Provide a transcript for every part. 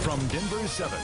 From Denver 7,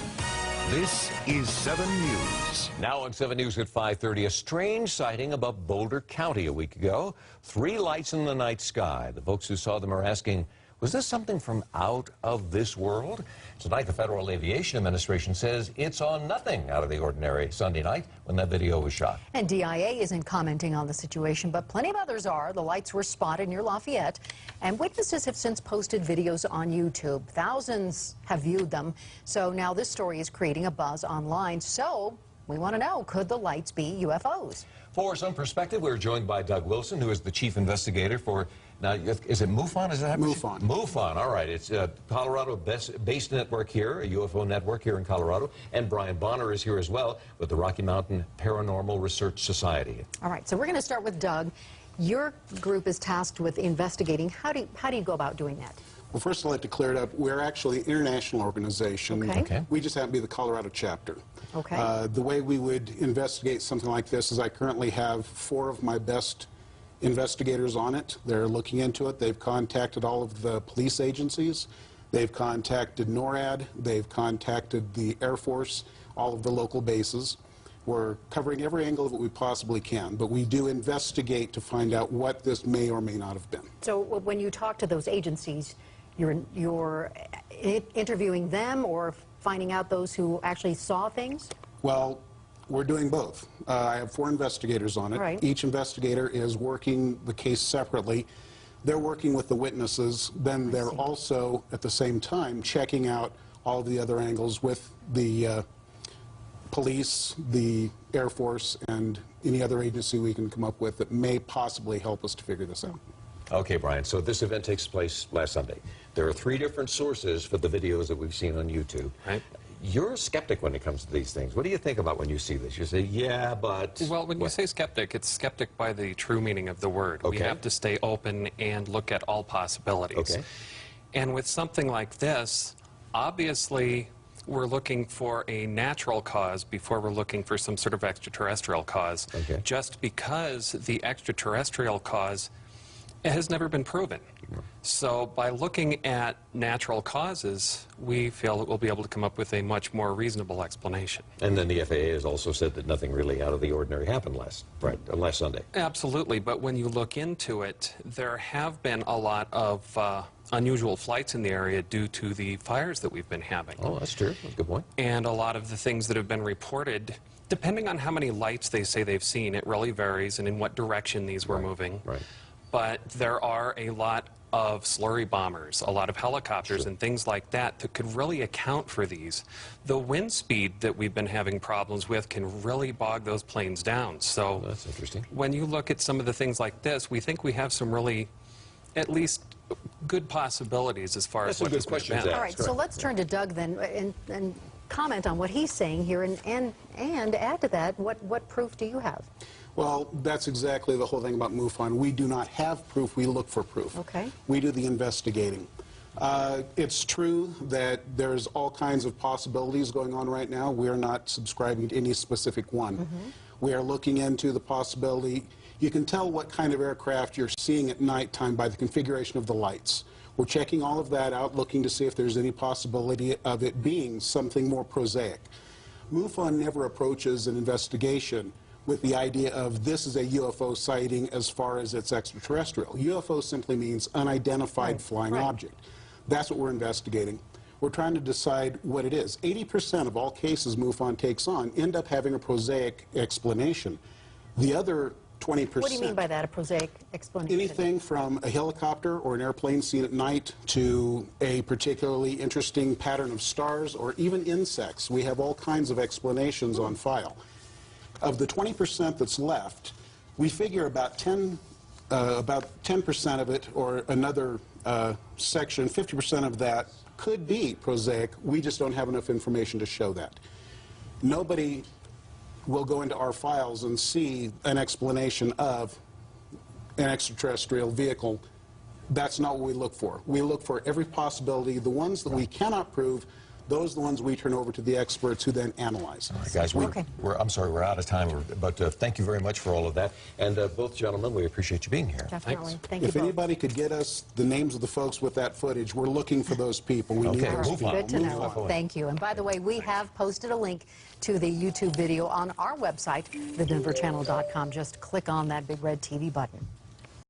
this is 7 News. Now on 7 News at 5:30, a strange sighting above Boulder County a week ago. 3 lights in the night sky. The folks who saw them are asking, was this something from out of this world? Tonight, the Federal Aviation Administration says it saw nothing out of the ordinary Sunday night when that video was shot. And DIA isn't commenting on the situation, but plenty of others are. The lights were spotted near Lafayette, and witnesses have since posted videos on YouTube. Thousands have viewed them, so now this story is creating a buzz online. So we want to know, could the lights be UFOs? For some perspective, we're joined by Doug Wilson, who is the chief investigator for, now, is it MUFON? Is that MUFON. MUFON, all right. It's a Colorado-based network here, a UFO network here in Colorado. And Brian Bonner is here as well with the Rocky Mountain Paranormal Research Society. All right, so we're going to start with Doug. Your group is tasked with investigating. How do you go about doing that? Well, first I'd like to clear it up. We're actually an international organization. Okay. We just happen to be the Colorado chapter. Okay. The way we would investigate something like this is I currently have 4 of my best investigators on it. They're looking into it. They've contacted all of the police agencies. They've contacted NORAD. They've contacted the Air Force, all of the local bases. We're covering every angle of it we possibly can, but we do investigate to find out what this may or may not have been. So when you talk to those agencies, you're interviewing them or finding out those who actually saw things? Well, we're doing both. I have 4 investigators on it. Right. Each investigator is working the case separately. They're working with the witnesses. Then they're also, at the same time, checking out all of the other angles with the police, the Air Force, and any other agency we can come up with that may possibly help us to figure this out. Okay, Brian, so this event takes place last Sunday. There are 3 different sources for the videos that we've seen on YouTube. Right. You're a skeptic when it comes to these things. What do you think about when you see this? You say, yeah, but... Well, when you say skeptic, it's skeptic by the true meaning of the word. Okay. We have to stay open and look at all possibilities. Okay. And with something like this, obviously, we're looking for a natural cause before we're looking for some sort of extraterrestrial cause. Okay. Just because the extraterrestrial cause has never been proven. So by looking at natural causes, we feel that we'll be able to come up with a much more reasonable explanation. And then the FAA has also said that nothing really out of the ordinary happened last Sunday. Absolutely, but when you look into it, there have been a lot of unusual flights in the area due to the fires that we've been having. Oh, that's true. That's a good point. And a lot of the things that have been reported, depending on how many lights they say they've seen, it really varies and in what direction these were moving. Right. But there are a lot of slurry bombers, a lot of helicopters Sure. and things like that that could really account for these. The wind speed that we've been having problems with can really bog those planes down. So That's interesting. when you look at some of the things like this, we think we have some really, at least, good possibilities as far as what this could have been. All right, so let's turn to Doug then and comment on what he's saying here and add to that, what proof do you have? Well, that's exactly the whole thing about MUFON. We do not have proof, we look for proof. Okay. We do the investigating. It's true that there's all kinds of possibilities going on right now. We are not subscribing to any specific one. We are looking into the possibility. You can tell what kind of aircraft you're seeing at nighttime by the configuration of the lights. We're checking all of that out, looking to see if there's any possibility of it being something more prosaic. MUFON never approaches an investigation with the idea of this is a UFO sighting as far as it's extraterrestrial. UFO simply means unidentified flying object. That's what we're investigating. We're trying to decide what it is. 80% of all cases MUFON takes on end up having a prosaic explanation. The other 20%... What do you mean by that, a prosaic explanation? Anything from a helicopter or an airplane seen at night to a particularly interesting pattern of stars or even insects. We have all kinds of explanations on file. Of the 20% that's left, we figure about 10% of it, or another section, 50% of that could be prosaic. We just don't have enough information to show that. Nobody will go into our files and see an explanation of an extraterrestrial vehicle. That's not what we look for. We look for every possibility. The ones that we cannot prove, Those are the ones we turn over to the experts who then analyze. All right, guys, I'm sorry, we're out of time, but thank you very much for all of that. And both gentlemen, we appreciate you being here. Definitely. Thanks. Thank you If both. anybody could get us the names of the folks with that footage, we're looking for those people. We need Okay, those move people. on. Good to Move know. on. Thank you. And by the way, we have posted a link to the YouTube video on our website, thedenverchannel.com. Just click on that big red TV button.